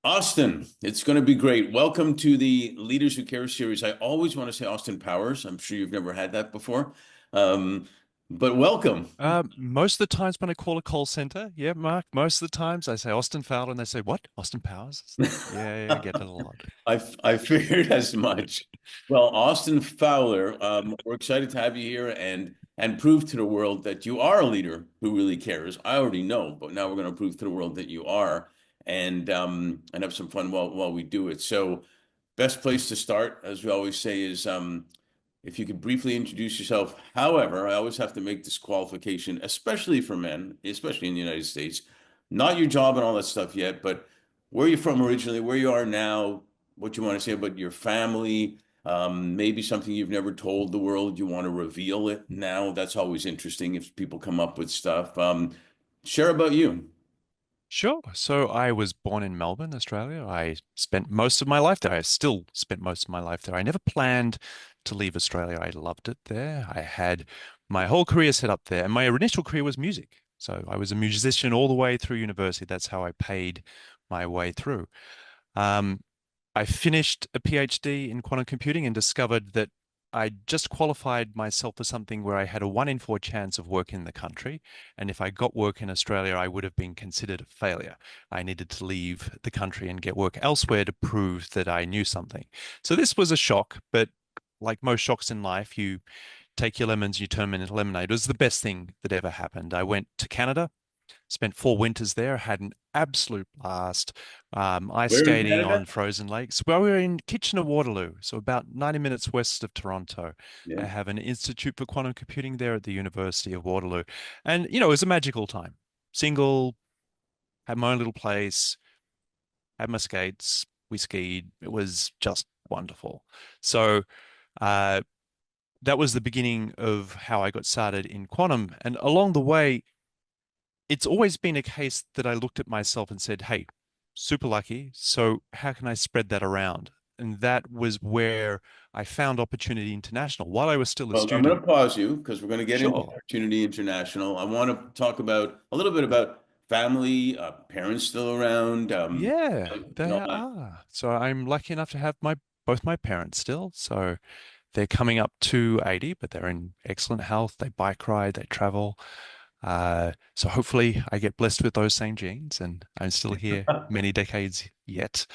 Austin, it's going to be great. Welcome to the Leaders Who Care series. I always want to say Austin Powers. I'm sure you've never had that before. Um, but welcome. Most of the times when I call a call center, yeah, Mark, most of the times I say Austin Fowler and they say, what? Austin Powers? It's like, yeah, I get it a lot. I figured as much. Well, Austin Fowler, we're excited to have you here and prove to the world that you are a leader who really cares. I already know, but now we're going to prove to the world that you are, and have some fun while we do it. So, best place to start, as we always say, is if you could briefly introduce yourself. However, I always have to make this qualification, especially for men, especially in the United States, not your job and all that stuff yet, but where you're from originally, where you are now, what you want to say about your family, maybe something you've never told the world, you want to reveal it now. That's always interesting if people come up with stuff. Share about you. Sure. So I was born in Melbourne, Australia. I spent most of my life there. I still spent most of my life there. I never planned to leave Australia. I loved it there. I had my whole career set up there, and my initial career was music. So I was a musician all the way through university. That's how I paid my way through. Um, I finished a PhD in quantum computing and discovered that I just qualified myself for something where I had a 1 in 4 chance of work in the country. And if I got work in Australia, I would have been considered a failure. I needed to leave the country and get work elsewhere to prove that I knew something. So this was a shock, but like most shocks in life, you take your lemons, you turn them into lemonade. It was the best thing that ever happened. I went to Canada, spent 4 winters there, had an absolute blast. Ice Where in skating Canada? on frozen lakes. Well, we were in Kitchener-Waterloo, so about 90 minutes west of Toronto. Yeah. They have an Institute for Quantum Computing there at the University of Waterloo. And, you know, it was a magical time. Single, had my own little place, had my skates, we skied. It was just wonderful. So, uh, that was the beginning of how I got started in quantum. And along the way, it's always been a case that I looked at myself and said, hey, super lucky. So how can I spread that around? And that was where I found Opportunity International while I was still a Well, I'm going student. to pause you because we're going to get into Sure. Opportunity International. I want to talk about a little bit about family, parents still around, Yeah, and all they that. are. So I'm lucky enough to have my both my parents still. So they're coming up to 80, but they're in excellent health. They bike ride, they travel. So hopefully I get blessed with those same genes and I'm still here many decades yet.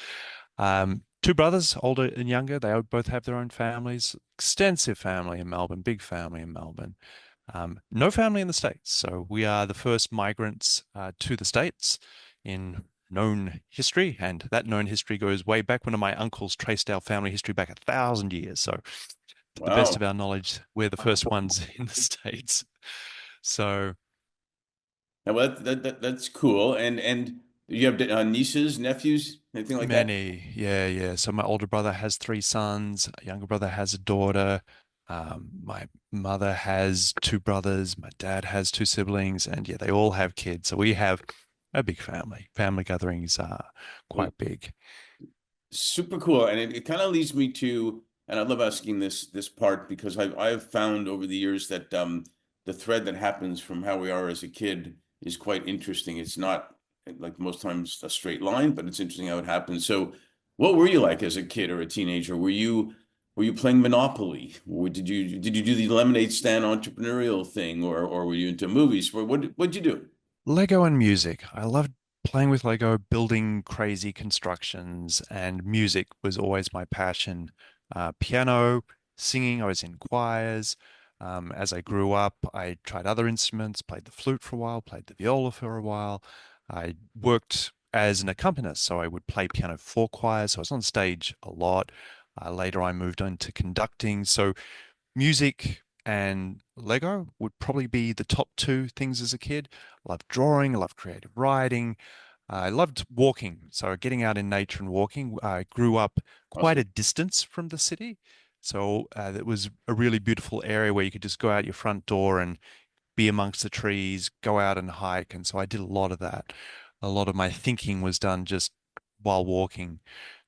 Two brothers, older and younger, they both have their own families, extensive family in Melbourne, big family in Melbourne. No family in the States. So we are the first migrants to the States in known history. And that known history goes way back. One of my uncles traced our family history back 1,000 years. So to the best Wow. of our knowledge, we're the first ones in the States. So Now, that's cool. And you have nieces, nephews, anything like that? many, yeah, yeah. So my older brother has 3 sons, a younger brother has a daughter. My mother has 2 brothers, my dad has 2 siblings, and yeah, they all have kids. So we have a big family. Family gatherings are Well, quite big. super cool. And it kind of leads me to, and I love asking this part because I've found over the years that the thread that happens from how we are as a kid is quite interesting. It's not like most times a straight line, but it's interesting how it happens. So, what were you like as a kid or a teenager? Were you playing Monopoly? Or did you do the lemonade stand entrepreneurial thing, or were you into movies? What'd you do? Lego and music. I loved playing with Lego, building crazy constructions, and music was always my passion. Piano, singing, I was in choirs. As I grew up, I tried other instruments, played the flute for a while, played the viola for a while. I worked as an accompanist, so I would play piano for choirs. So I was on stage a lot. Later, I moved into conducting. So music and Lego would probably be the top 2 things as a kid. I loved drawing, I loved creative writing. I loved walking. So getting out in nature and walking. I grew up quite Awesome. a distance from the city. So it was a really beautiful area where you could just go out your front door and be amongst the trees, go out and hike. And so I did a lot of that. A lot of my thinking was done just while walking.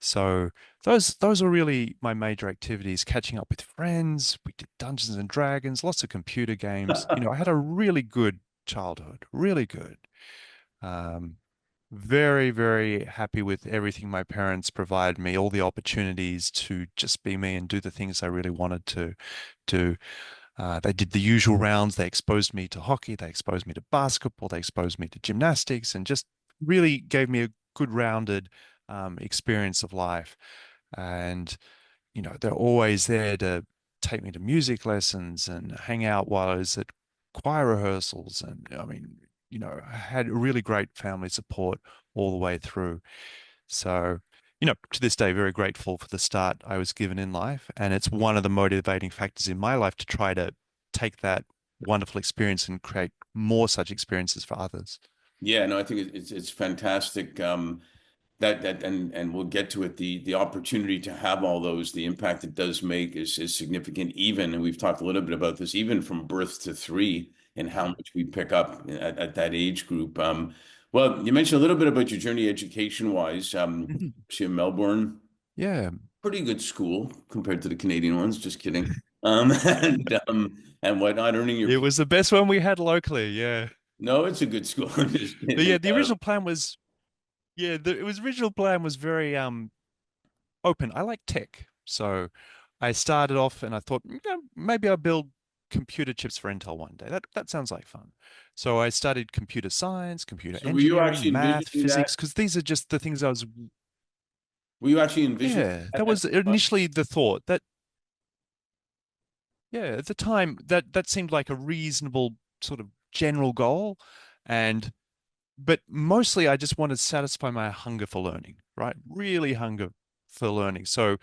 So those were really my major activities, catching up with friends. We did Dungeons and Dragons, lots of computer games. You know, I had a really good childhood, really good. Um, very, very happy with everything my parents provided me, all the opportunities to just be me and do the things I really wanted to do. They did the usual rounds. They exposed me to hockey, they exposed me to basketball, they exposed me to gymnastics, and just really gave me a good rounded experience of life. And they're always there to take me to music lessons and hang out while I was at choir rehearsals. And I mean, I had really great family support all the way through. So, to this day, very grateful for the start I was given in life. And it's one of the motivating factors in my life to try to take that wonderful experience and create more such experiences for others. Yeah, no, I think it's fantastic. And we'll get to it. The opportunity to have all those, the impact it does make is significant. Even, and we've talked a little bit about this, even from birth to three, and how much we pick up at that age group. Well, you mentioned a little bit about your journey education wise. Mhm. University of Melbourne, Yeah. pretty good school compared to the Canadian ones. Just kidding. And whatnot, earning your It was the best one we had locally. Yeah. no, it's a good school. I'm just Yeah, kidding. the original plan was, yeah, the it was original plan was very open. I like tech. So I started off and I thought, maybe I'll build computer chips for Intel one day. That sounds like fun. So I studied computer science, computer So were you engineering, actually math, envisioning that? physics, because these are just the things I was, Were you actually envisioning yeah, that that at was the time? initially the thought that, yeah, at the time that seemed like a reasonable sort of general goal. And but mostly I just wanted to satisfy my hunger for learning, right? Really hunger for learning. So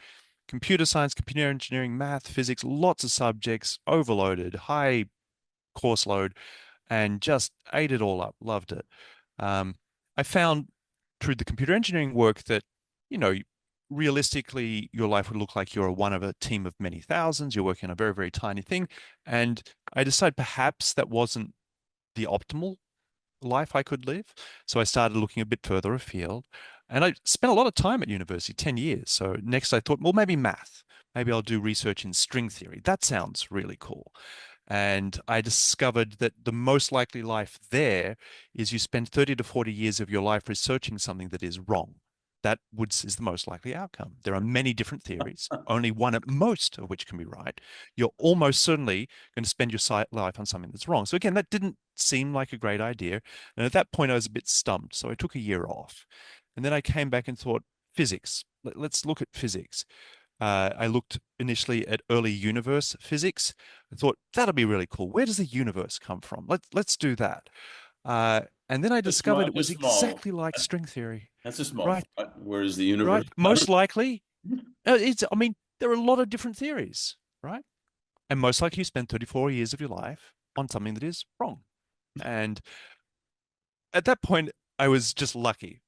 computer science, computer engineering, math, physics, lots of subjects, overloaded, high course load, and just ate it all up, loved it. Um, I found through the computer engineering work that, you know, realistically, your life would look like you're one of a team of many thousands. You're working on a very, very tiny thing. And I decided perhaps that wasn't the optimal life I could live. So I started looking a bit further afield. And I spent a lot of time at university, 10 years. So next I thought, well, maybe math. Maybe I'll do research in string theory. That sounds really cool. And I discovered that the most likely life there is you spend 30 to 40 years of your life researching something that is wrong. Is the most likely outcome. There are many different theories, only one at most of which can be right. You're almost certainly going to spend your life on something that's wrong. So again, that didn't seem like a great idea. And at that point, I was a bit stumped. So I took a year off. And then I came back and thought, physics. Let's look at physics. I looked initially at early universe physics. I thought that'll be really cool. Where does the universe come from? Let's do that. And then I discovered it was Just small. exactly like string theory, That's a small right? thought. Where's the universe? Right. Most likely, I mean, there are a lot of different theories, right? And most likely you spend 34 years of your life on something that is wrong. And at that point, I was just lucky.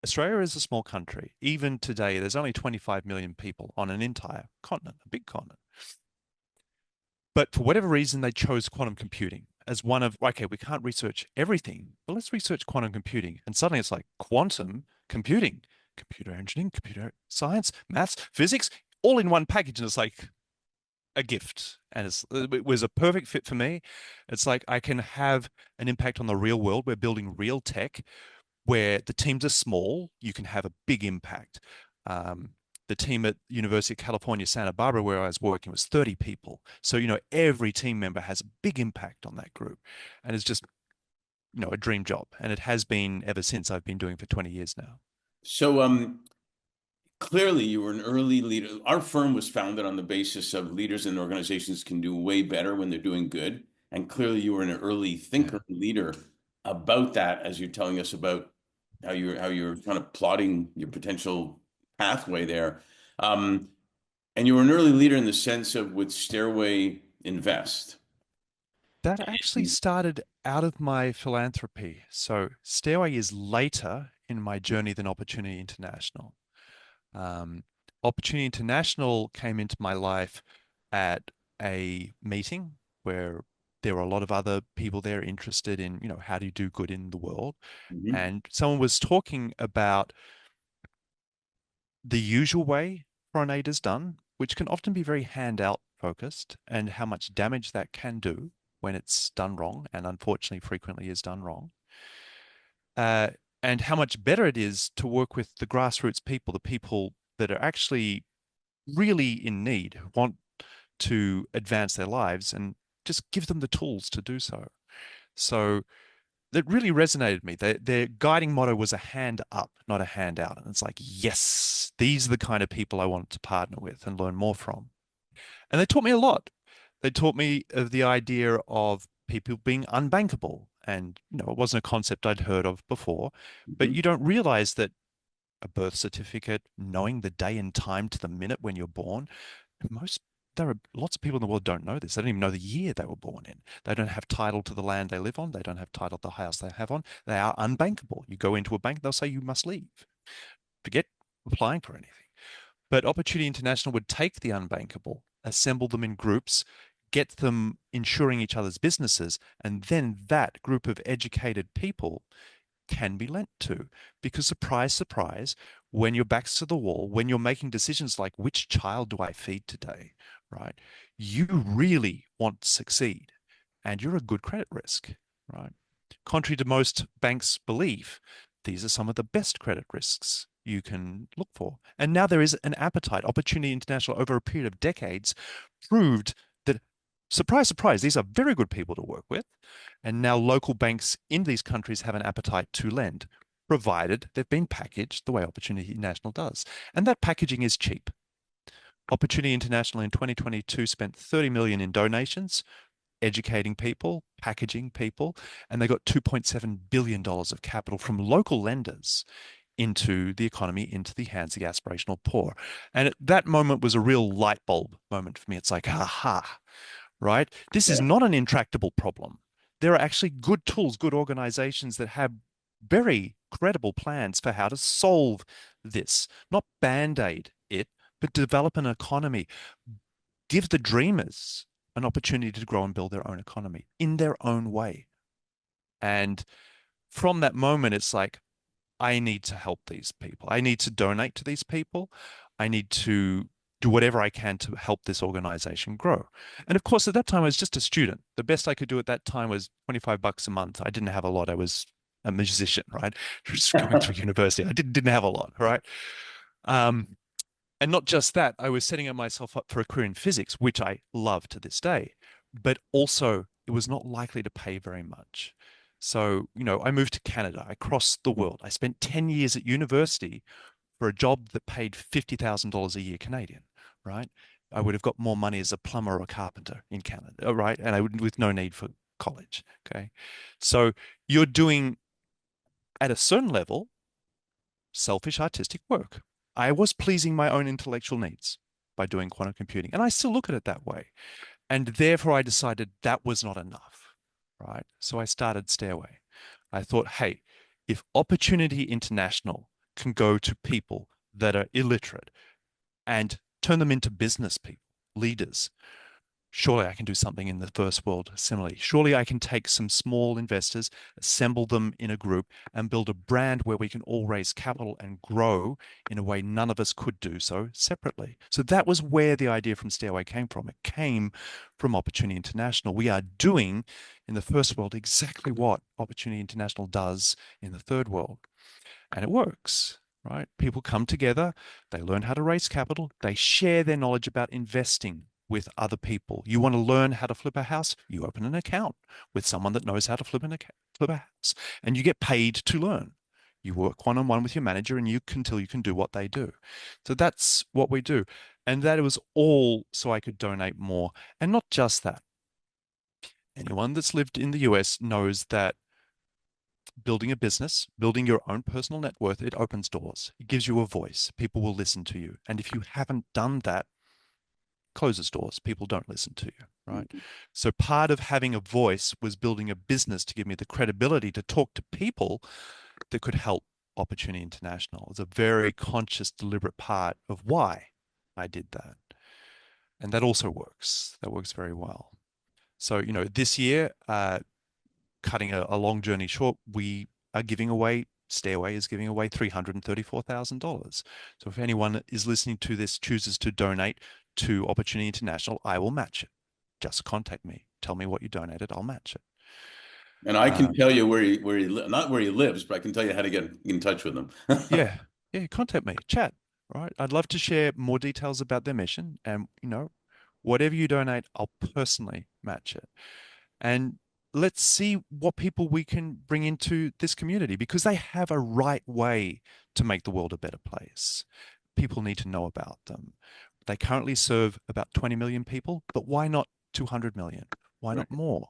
Australia is a small country. Even today, there's only 25 million people on an entire continent, a big continent. But for whatever reason, they chose quantum computing as one of, okay, we can't research everything, but let's research quantum computing. And suddenly it's like quantum computing, computer engineering, computer science, maths, physics, all in one package. And it's like a gift. And it was a perfect fit for me. It's like I can have an impact on the real world. We're building real tech where the teams are small, you can have a big impact. Um, the team at University of California, Santa Barbara, where I was working, was 30 people. So, every team member has a big impact on that group. And it's just, a dream job. And it has been ever since. I've been doing for 20 years now. So, clearly you were an early leader. Our firm was founded on the basis of leaders and organizations can do way better when they're doing good. And clearly you were an early thinker Yeah. and leader about that as you're telling us about how you're kind of plotting your potential pathway there. Um, and you were an early leader in the sense of with Stairway Invest. That actually started out of my philanthropy. So Stairway is later in my journey than Opportunity International. Um, Opportunity International came into my life at a meeting where there were a lot of other people there interested in, how do you do good in the world? Mhm. And someone was talking about the usual way foreign aid is done, which can often be very handout focused, and how much damage that can do when it's done wrong, and unfortunately frequently is done wrong. and how much better it is to work with the grassroots people, the people that are actually really in need, who want to advance their lives, and just give them the tools to do so. So that really resonated with me. Their guiding motto was a hand up, not a hand out. And it's like, yes, these are the kind of people I wanted to partner with and learn more from. And they taught me a lot. They taught me of the idea of people being unbankable. And, it wasn't a concept I'd heard of before, but Mhm. you don't realize that a birth certificate, knowing the day and time to the minute when you're born, most there are lots of people in the world don't know this. They don't even know the year they were born in. They don't have title to the land they live on. They don't have title to the house they have on. They are unbankable. You go into a bank, they'll say you must leave. Forget applying for anything. But Opportunity International would take the unbankable, assemble them in groups, get them insuring each other's businesses, and then that group of educated people can be lent to. Because surprise, surprise, when your back's to the wall, when you're making decisions like which child do I feed today, right? You really want to succeed and you're a good credit risk, right? Contrary to most banks' belief, these are some of the best credit risks you can look for. And now there is an appetite. Opportunity International, over a period of decades, proved that, surprise, surprise, these are very good people to work with. And now local banks in these countries have an appetite to lend, provided they've been packaged the way Opportunity International does. And that packaging is cheap. Opportunity International in 2022 spent 30 million in donations, educating people, packaging people, and they got $2.7 billion of capital from local lenders into the economy, into the hands of the aspirational poor. And that moment was a real light bulb moment for me. It's like, aha, right? This is Yeah. not an intractable problem. There are actually good tools, good organizations that have very credible plans for how to solve this, not band-aid it, but develop an economy. Give the dreamers an opportunity to grow and build their own economy in their own way. And from that moment, it's like, I need to help these people. I need to donate to these people. I need to do whatever I can to help this organization grow. And of course, at that time, I was just a student. The best I could do at that time was 25 bucks a month. I didn't have a lot. I was a musician, right? Just going through university. I didn't have a lot, right? Um, and not just that, I was setting myself up for a career in physics, which I love to this day, but also it was not likely to pay very much. So, I moved to Canada. I crossed the world. I spent 10 years at university for a job that paid $50,000 a year Canadian, right? I would have got more money as a plumber or a carpenter in Canada, right? And I would, with no need for college. Okay. So you're doing, at a certain level, selfish artistic work. I was pleasing my own intellectual needs by doing quantum computing, and I still look at it that way. And therefore, I decided that was not enough, right? So I started Stairway. I thought, hey, if Opportunity International can go to people that are illiterate and turn them into business people, leaders, surely I can do something in the first world similarly. Surely I can take some small investors, assemble them in a group, and build a brand where we can all raise capital and grow in a way none of us could do so separately. So that was where the idea from Stairway came from. It came from Opportunity International. We are doing in the first world exactly what Opportunity International does in the third world. And it works. Right? People come together, they learn how to raise capital, they share their knowledge about investing with other people. You want to learn how to flip a house? You open an account with someone that knows how to flip a house, and you get paid to learn. You work one-on-one with your manager, and until you can do what they do. So that's what we do, and that was all so I could donate more, and not just that. Anyone that's lived in the US knows that building a business, building your own personal net worth, it opens doors. It gives you a voice. People will listen to you. And if you haven't done that, closes doors. People don't listen to you, right? So part of having a voice was building a business to give me the credibility to talk to people that could help Opportunity International. It's a very conscious, deliberate part of why I did that. And that also works. That works very well. So, this year, cutting a long journey short, we are giving away, Stairway is giving away $334,000. So if anyone is listening to this chooses to donate to Opportunity International, I will match it. Just contact me. Tell me what you donated. I'll match it. And I can Um, tell you not where he lives, but I can tell you how to get in touch with him. yeah, yeah, contact me, chat, right? I'd love to share more details about their mission, and whatever you donate, I'll personally match it. And let's see what people we can bring into this community because they have a right way to make the world a better place. People need to know about them. They currently serve about 20 million people, but why not 200 million? Why Right. not more?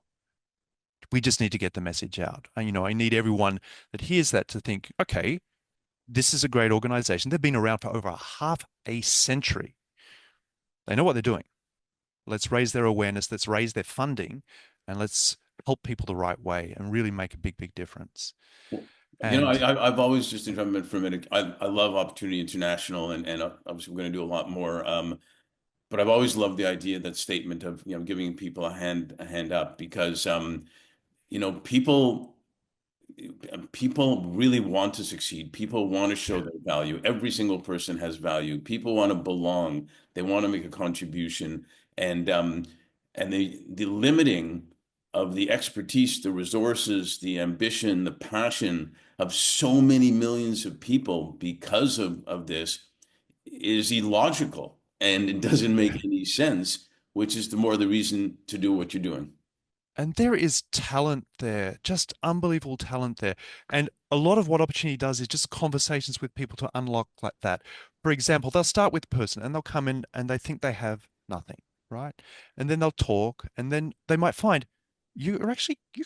We just need to get the message out. And, I need everyone that hears that to think, okay, this is a great organization. They've been around for over half a century. They know what they're doing. Let's raise their awareness, let's raise their funding, and let's help people the right way and really make a big, big difference. Well, And I've always just interrupted for a minute. I love Opportunity International, and obviously we're going to do a lot more. But I've always loved the idea, that statement of giving people a hand up, because people people really want to succeed. People want to show their value. Every single person has value. People want to belong. They want to make a contribution. And the limiting of the expertise, the resources, the ambition, the passion of so many millions of people because of this is illogical, and it doesn't make yeah. any sense, which is the more the reason to do what you're doing. And there is talent there, just unbelievable talent there. And a lot of what Opportunity does is just conversations with people to unlock like that. For example, they'll start with a person and they'll come in and they think they have nothing, right? And then they'll talk and then they might find you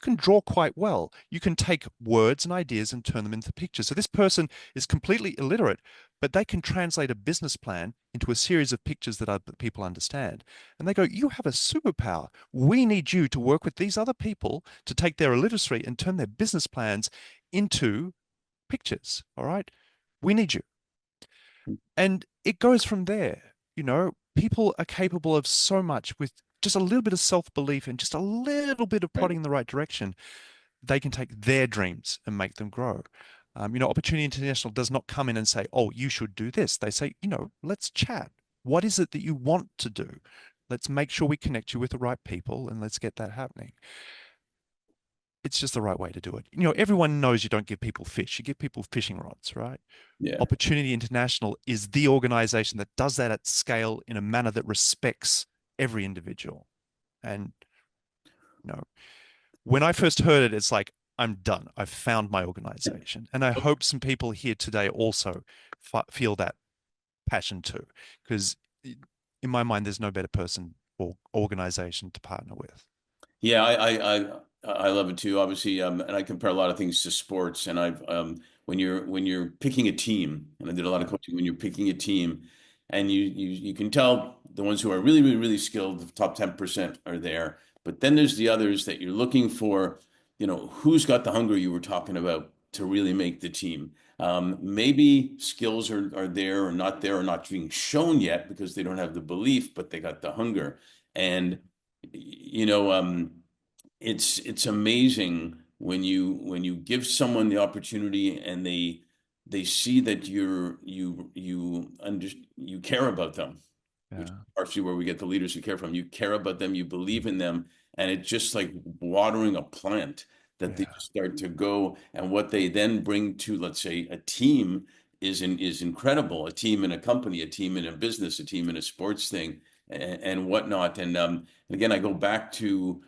can draw quite well. You can take words and ideas and turn them into pictures. So this person is completely illiterate, but they can translate a business plan into a series of pictures that other people understand. And they go, you have a superpower. We need you to work with these other people to take their illiteracy and turn their business plans into pictures. All right. We need you. And it goes from there. People are capable of so much with just a little bit of self-belief and just a little bit of Right. prodding in the right direction. They can take their dreams and make them grow. Opportunity International does not come in and say, oh, you should do this. They say, let's chat. What is it that you want to do? Let's make sure we connect you with the right people and let's get that happening. It's just the right way to do it. Everyone knows you don't give people fish, you give people fishing rods, right? Yeah. Opportunity International is the organization that does that at scale in a manner that respects every individual. And, you know, when I first heard it, it's like, I'm done. I've found my organization. And I hope some people here today also feel that passion too, because in my mind, there's no better person or organization to partner with. Yeah, I love it too. Obviously, and I compare a lot of things to sports. And I've when you're picking a team, and I did a lot of Yeah. coaching. When you're picking a team, and you can tell the ones who are really really really skilled, the top 10% are there. But then there's the others that you're looking for. Who's got the hunger you were talking about to really make the team. Maybe skills are there or not there or not being shown yet because they don't have the belief, but they got the hunger. And you know, it's amazing when you give someone the opportunity and they see that you care about them, which is Yeah. partially where we get the leaders who care from. You care about them, you believe in them, and it's just like watering a plant that they Yeah. just start to go. And what they then bring to, let's say, a team is incredible. A team in a company, a team in a business, a team in a sports thing, and whatnot. And again, I go back to,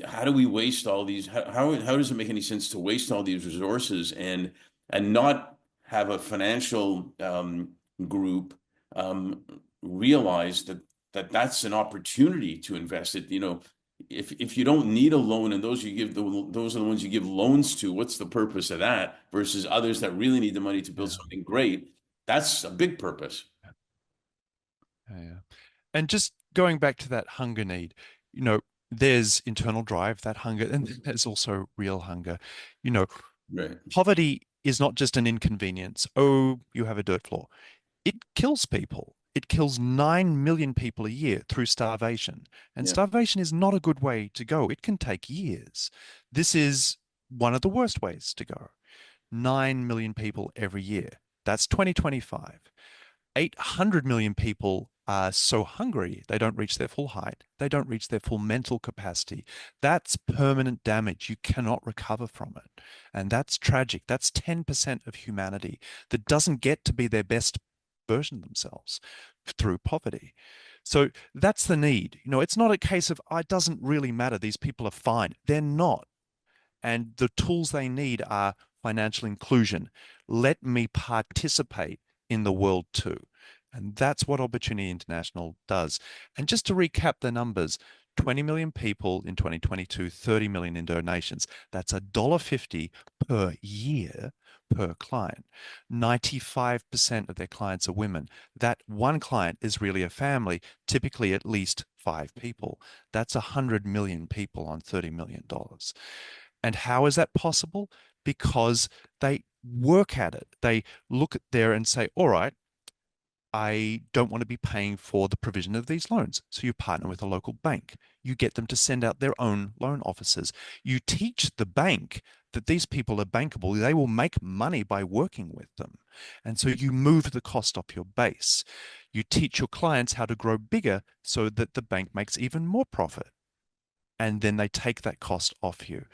how do we waste all these? How does it make any sense to waste all these resources and not have a financial group realize that's an opportunity to invest it? If you don't need a loan, and those are the ones you give loans to, what's the purpose of that versus others that really need the money to build Yeah. something great? That's a big purpose. Yeah. Yeah. And just going back to that hunger need, you know, there's internal drive, that hunger, and there's also real hunger. You know, Right. poverty is not just an inconvenience. Oh, you have a dirt floor. It kills people. It kills 9 million people a year through starvation. And Yeah. starvation is not a good way to go. It can take years. This is one of the worst ways to go. 9 million people every year. That's 2025. 800 million people are so hungry, they don't reach their full height. They don't reach their full mental capacity. That's permanent damage. You cannot recover from it. And that's tragic. That's 10% of humanity that doesn't get to be their best version of themselves through poverty. So that's the need. It's not a case of, oh, it doesn't really matter. These people are fine. They're not. And the tools they need are financial inclusion. Let me participate in the world too. And that's what Opportunity International does. And just to recap the numbers, 20 million people in 2022, 30 million in donations. That's $1.50 per year per client. 95% of their clients are women. That one client is really a family, typically at least 5 people. That's 100 million people on $30 million. And how is that possible? Because they work at it. They look at there and say, all right, I don't want to be paying for the provision of these loans. So you partner with a local bank. You get them to send out their own loan officers. You teach the bank that these people are bankable. They will make money by working with them. And so you move the cost off your base. You teach your clients how to grow bigger so that the bank makes even more profit. And then they take that cost off you.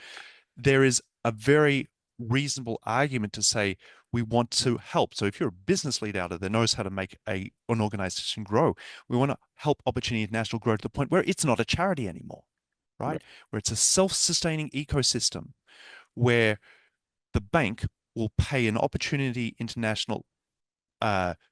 There is a very reasonable argument to say we want to help. So if you're a business leader out there that knows how to make an organization grow, we want to help Opportunity International grow to the point where it's not a charity anymore, right? Where it's a self-sustaining ecosystem where the bank will pay an Opportunity International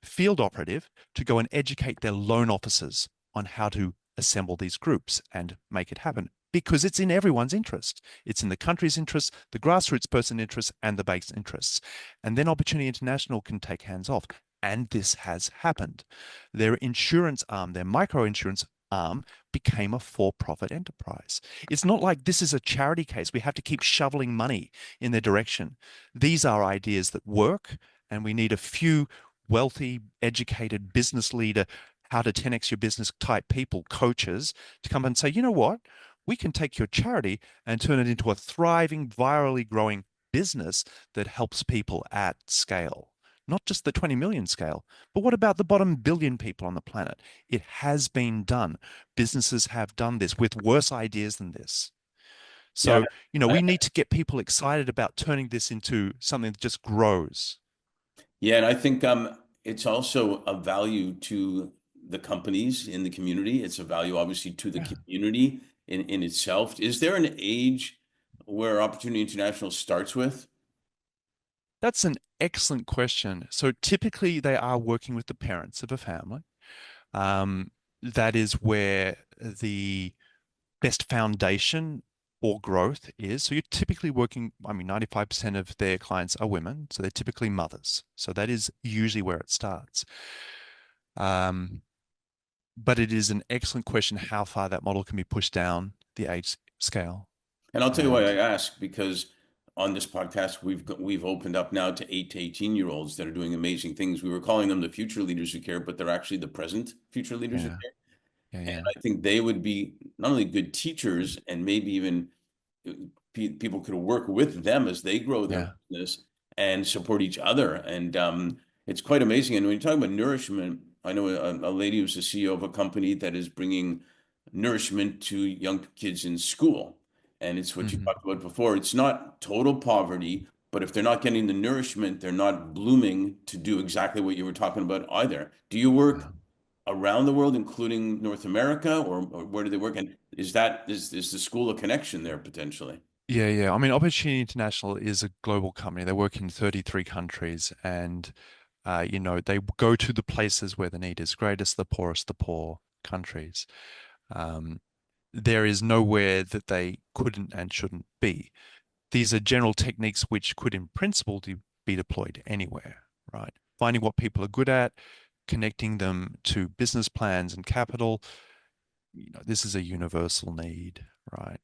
field operative to go and educate their loan officers on how to assemble these groups and make it happen, because it's in everyone's interest. It's in the country's interest, the grassroots person's interest, and the bank's interests. And then Opportunity International can take hands off. And this has happened. Their insurance arm, their micro insurance arm, became a for-profit enterprise. It's not like this is a charity case. We have to keep shoveling money in their direction. These are ideas that work, and we need a few wealthy, educated business leader, how to 10x your business type people, coaches, to come and say, you know what? We can take your charity and turn it into a thriving, virally growing business that helps people at scale. Not just the 20 million scale, but what about the bottom billion people on the planet? It has been done. Businesses have done this with worse ideas than this. Yeah, So, we need to get people excited about turning this into something that just grows. yeah, and I think it's also a value to the companies in the community. It's a value, obviously, to the Yeah. community in itself. Is there an age where Opportunity International starts with? That's an excellent question. So typically they are working with the parents of a family. Um, that is where the best foundation for growth is. So you're typically working, 95% of their clients are women, so they're typically mothers. So that is usually where it starts. Um, but it is an excellent question how far that model can be pushed down the age scale. And I'll tell you why I And ask, because on this podcast we've opened up now to 8 to 18-year-olds that are doing amazing things. We were calling them the future leaders who care, but they're actually the present future leaders who yeah, care. yeah, And yeah, I think they would be not only good teachers, and maybe even people could work with them as they grow their yeah, business and support each other. And it's quite amazing. And when you talk about nourishment, I know a lady who's the CEO of a company that is bringing nourishment to young kids in school. And it's what you hmm talked about before. It's not total poverty, but if they're not getting the nourishment, they're not blooming to do exactly what you were talking about either. Do you work yeah. around the world, including North America, or where do they work? And is the school a connection there potentially? Yeah, yeah. Opportunity International is a global company. They work in 33 countries and they go to the places where the need is greatest, the poorest, the poor countries. Um, there is nowhere that they couldn't and shouldn't be. These are general techniques which could, in principle, be deployed anywhere, right? Finding what people are good at, connecting them to business plans and capital. This is a universal need, right?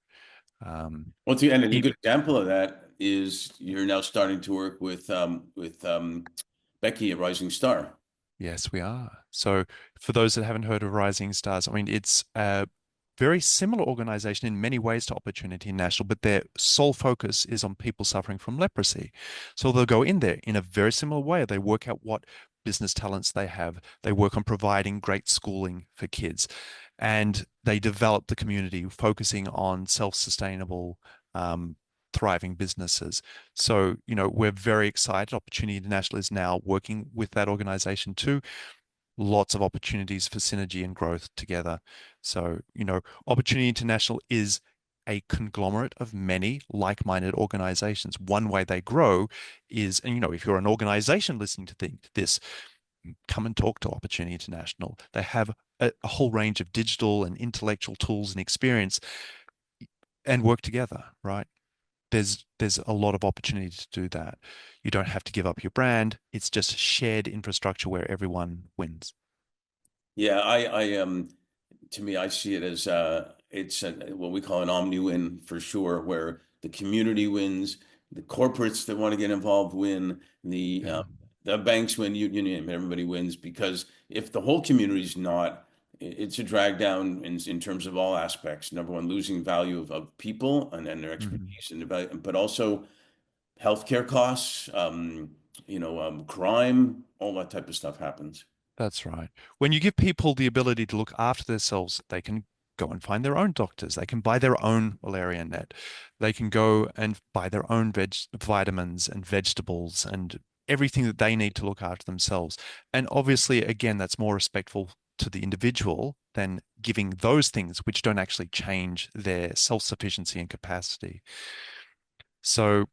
Um, And a e- good example of that is you're now starting to work with Becky at Rising Star. Yes, we are. So, for those that haven't heard of Rising Stars, it's a very similar organization in many ways to Opportunity National, but their sole focus is on people suffering from leprosy. So, they'll go in there in a very similar way. They work out what business talents they have. They work on providing great schooling for kids, and they develop the community, focusing on self-sustainable, thriving businesses. So, we're very excited. Opportunity International is now working with that organization too. Lots of opportunities for synergy and growth together. So, Opportunity International is a conglomerate of many like-minded organizations. One way they grow is, and if you're an organization listening to this, come and talk to Opportunity International. They have a whole range of digital and intellectual tools and experience, and work together, right? There's a lot of opportunity to do that. You don't have to give up your brand. It's just shared infrastructure where everyone wins. Yeah, to me, I see it as what we call an omni-win for sure, where the community wins, the corporates that want to get involved win, Yeah. the banks win, you name it, everybody wins. Because if the whole community is not, it's a drag down in terms of all aspects. Number one, losing value of people and their Mhm. expertise and the value, but also healthcare costs, crime, all that type of stuff happens. That's right. When you give people the ability to look after themselves, they can go and find their own doctors. They can buy their own malaria net. They can go and buy their own vitamins and vegetables and everything that they need to look after themselves. And obviously, again, that's more respectful to the individual than giving those things which don't actually change their self-sufficiency and capacity. So,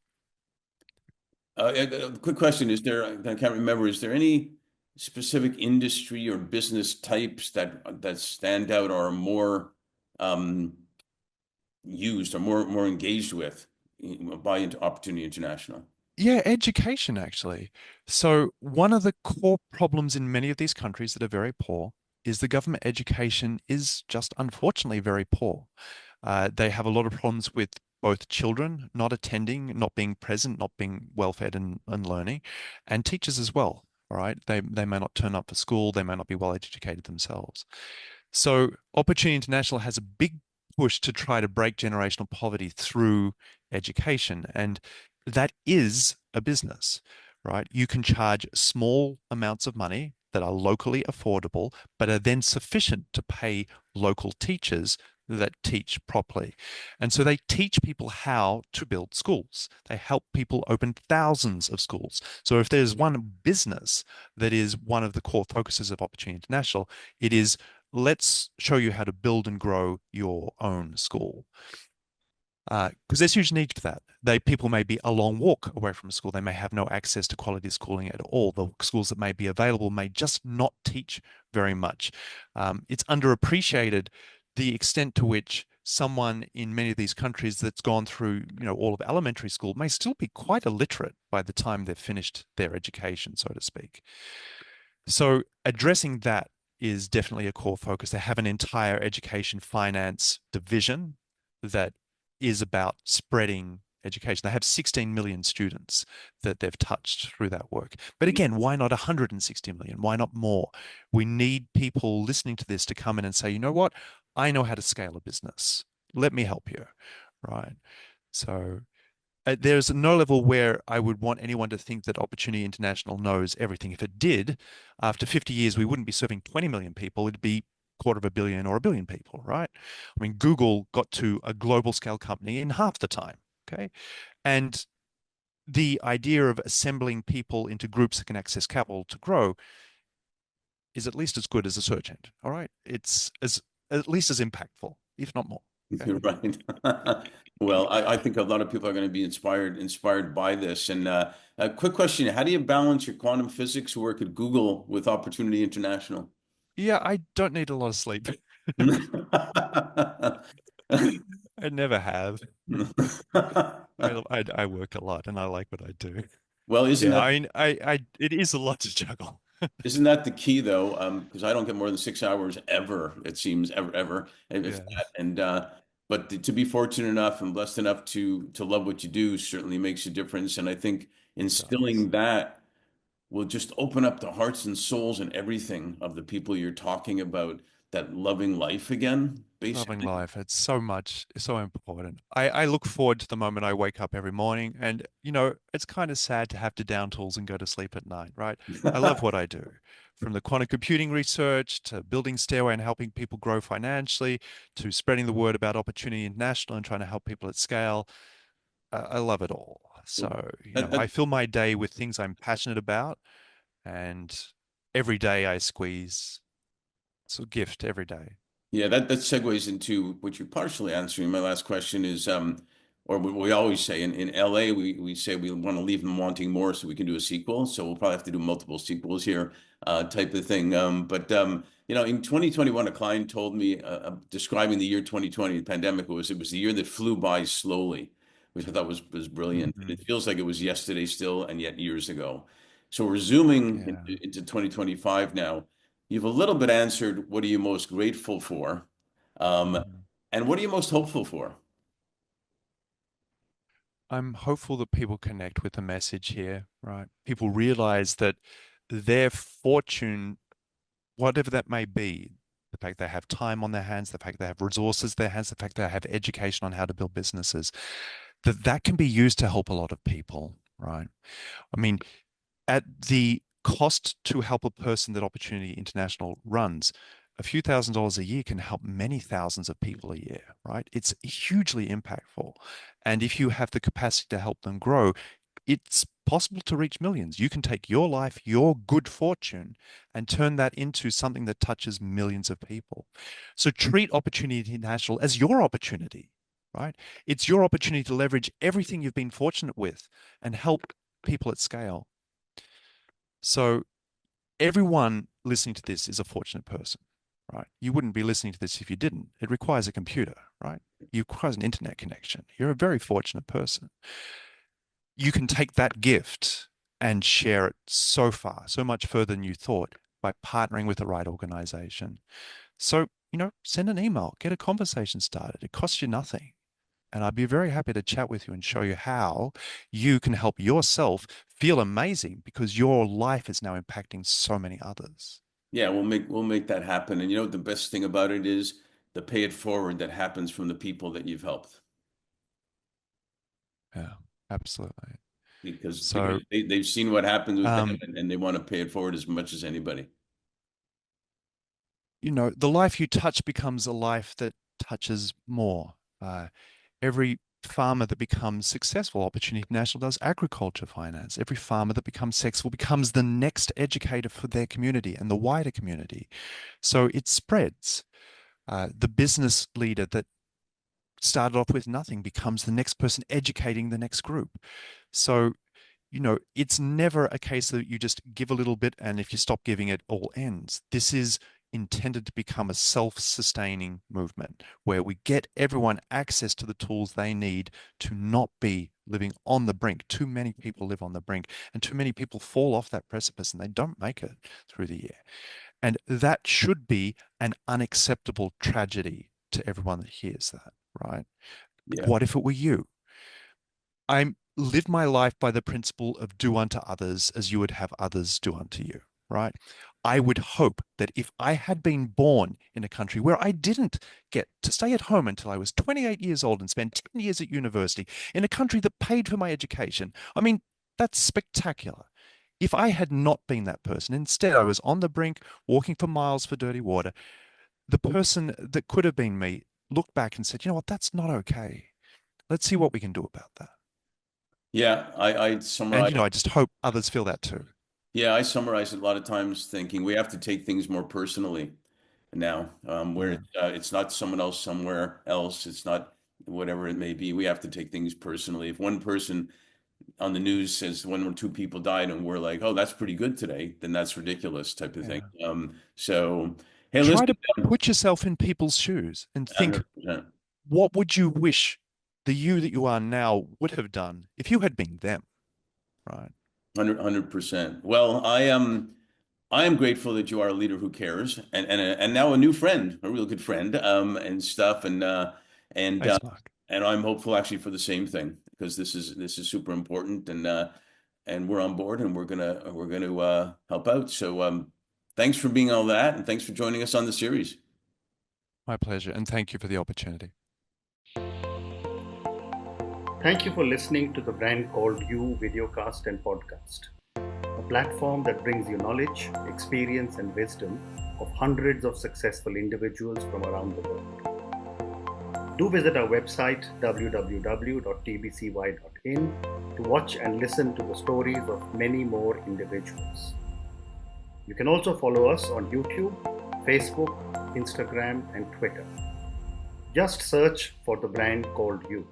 A quick question, I can't remember, is there any specific industry or business types that stand out or are more um, used or more engaged with by Opportunity International? yeah, education actually. So, one of the core problems in many of these countries that are very poor is the government education is just unfortunately very poor. They have a lot of problems with both children not attending, not being present, not being well fed and learning, and teachers as well. All right. They may not turn up for school, they may not be well educated themselves. So Opportunity International has a big push to try to break generational poverty through education. And that is a business, right? You can charge small amounts of money that are locally affordable, but are then sufficient to pay local teachers that teach properly. And so they teach people how to build schools. They help people open thousands of schools. So if there's one business that is one of the core focuses of Opportunity International, it is, let's show you how to build and grow your own school. Because there's huge need for that. People may be a long walk away from school. They may have no access to quality schooling at all. The schools that may be available may just not teach very much. It's underappreciated the extent to which someone in many of these countries that's gone through, all of elementary school may still be quite illiterate by the time they've finished their education, so to speak. So addressing that is definitely a core focus. They have an entire education finance division that is about spreading education. They have 16 million students that they've touched through that work. But again, why not 160 million? Why not more? We need people listening to this to come in and say, you know what? I know how to scale a business. Let me help you. Right. So there's no level where I would want anyone to think that Opportunity International knows everything. If it did, after 50 years, we wouldn't be serving 20 million people. It'd be quarter of a billion or a billion people, right? I mean, Google got to a global scale company in half the time. Okay. And the idea of assembling people into groups that can access capital to grow is at least as good as a search engine. All right. It's at least as impactful, if not more. Okay. You're right. Well, I think a lot of people are going to be inspired by this. And a quick question: how do you balance your quantum physics work at Google with Opportunity International? Yeah, I don't need a lot of sleep. I never have. I work a lot and I like what I do. Well, Yeah, I mean, it is a lot to juggle. isn't that the key though? Because I don't get more than 6 hours ever, it seems, ever, if Yeah, that. And but to be fortunate enough and blessed enough to love what you do certainly makes a difference. And I think it does. instilling that will just open up the hearts and souls and everything of the people you're talking about that loving life again. Loving basically. life. It's so much, so important. I look forward to the moment I wake up every morning and, it's kind of sad to have to down tools and go to sleep at night, right? I love what I do. From the quantum computing research to building Stairway and helping people grow financially to spreading the word about Opportunity International and trying to help people at scale. I love it all. So, That, I that, fill my day with things I'm passionate about, and every day I squeeze. It's a gift every day. Yeah, that segues into what you're partially answering. My last question is, or what we always say in LA, we say we want to leave them wanting more so we can do a sequel. So we'll probably have to do multiple sequels here, type of thing. But in 2021, a client told me, describing the year 2020, the pandemic it was the year that flew by slowly, which I thought was brilliant. And Mhm. it feels like it was yesterday still, and yet years ago. So we're zooming Yeah. into 2025 now. You've a little bit answered what are you most grateful for? Um, Mhm. and what are you most hopeful for? I'm hopeful that people connect with the message here, right? People realize that their fortune, whatever that may be, the fact they have time on their hands, the fact they have resources in their hands, the fact they have education on how to build businesses, that can be used to help a lot of people, right? I mean, at the cost to help a person that Opportunity International runs, a few $1,000s a year can help many thousands of people a year, right? It's hugely impactful. And if you have the capacity to help them grow, it's possible to reach millions. You can take your life, your good fortune, and turn that into something that touches millions of people. So treat Opportunity International as your opportunity, right? It's your opportunity to leverage everything you've been fortunate with and help people at scale. So everyone listening to this is a fortunate person, right? You wouldn't be listening to this if you didn't. It requires a computer, right? It requires an internet connection. You're a very fortunate person. You can take that gift and share it so far, so much further than you thought by partnering with the right organization. So, send an email, get a conversation started. It costs you nothing. And I'd be very happy to chat with you and show you how you can help yourself feel amazing because your life is now impacting so many others. Yeah, we'll make that happen. And the best thing about it is the pay it forward that happens from the people that you've helped Yeah, absolutely. because So, they've seen what happens with them, um, and they want to pay it forward as much as anybody. the life you touch becomes a life that touches more. Every farmer that becomes successful, Opportunity International does agriculture finance. Every farmer that becomes successful becomes the next educator for their community and the wider community. So it spreads. The business leader that started off with nothing becomes the next person educating the next group. So, it's never a case that you just give a little bit and if you stop giving, it all ends. This is intended to become a self-sustaining movement where we get everyone access to the tools they need to not be living on the brink. Too many people live on the brink, and too many people fall off that precipice and they don't make it through the year. And that should be an unacceptable tragedy to everyone that hears that, right? Yeah. What if it were you? I live my life by the principle of do unto others as you would have others do unto you, right? I would hope that if I had been born in a country where I didn't get to stay at home until I was 28 years old and spend 10 years at university, in a country that paid for my education, I mean, that's spectacular. If I had not been that person, instead I was on the brink, walking for miles for dirty water, the person that could have been me looked back and said, you know what, that's not okay. Let's see what we can do about that. Yeah, I And, summarize. I just hope others feel that too. Yeah, I summarize it a lot of times thinking we have to take things more personally now, where Yeah. it's not someone else somewhere else. It's not whatever it may be. We have to take things personally. If one person on the news says one or two people died and we're like, oh, that's pretty good today, then that's ridiculous type of thing. Yeah. So, hey, Try listen, to put yourself in people's shoes and think, 100%, what would you wish the you that you are now would have done if you had been them, right? 100%. Well, I am grateful that you are a leader who cares, and now a new friend, a real good friend, and stuff, and uh, Thanks, Mark. and I'm hopeful actually for the same thing because this is super important, and we're on board, and we're gonna help out. So, thanks for being all that, and thanks for joining us on the series. My pleasure. And thank you for the opportunity. Thank you for listening to the Brand Called You videocast and podcast, a platform that brings you knowledge, experience, and wisdom of hundreds of successful individuals from around the world. Do visit our website www.tbcy.in to watch and listen to the stories of many more individuals. You can also follow us on YouTube, Facebook, Instagram, and Twitter. Just search for the Brand Called You.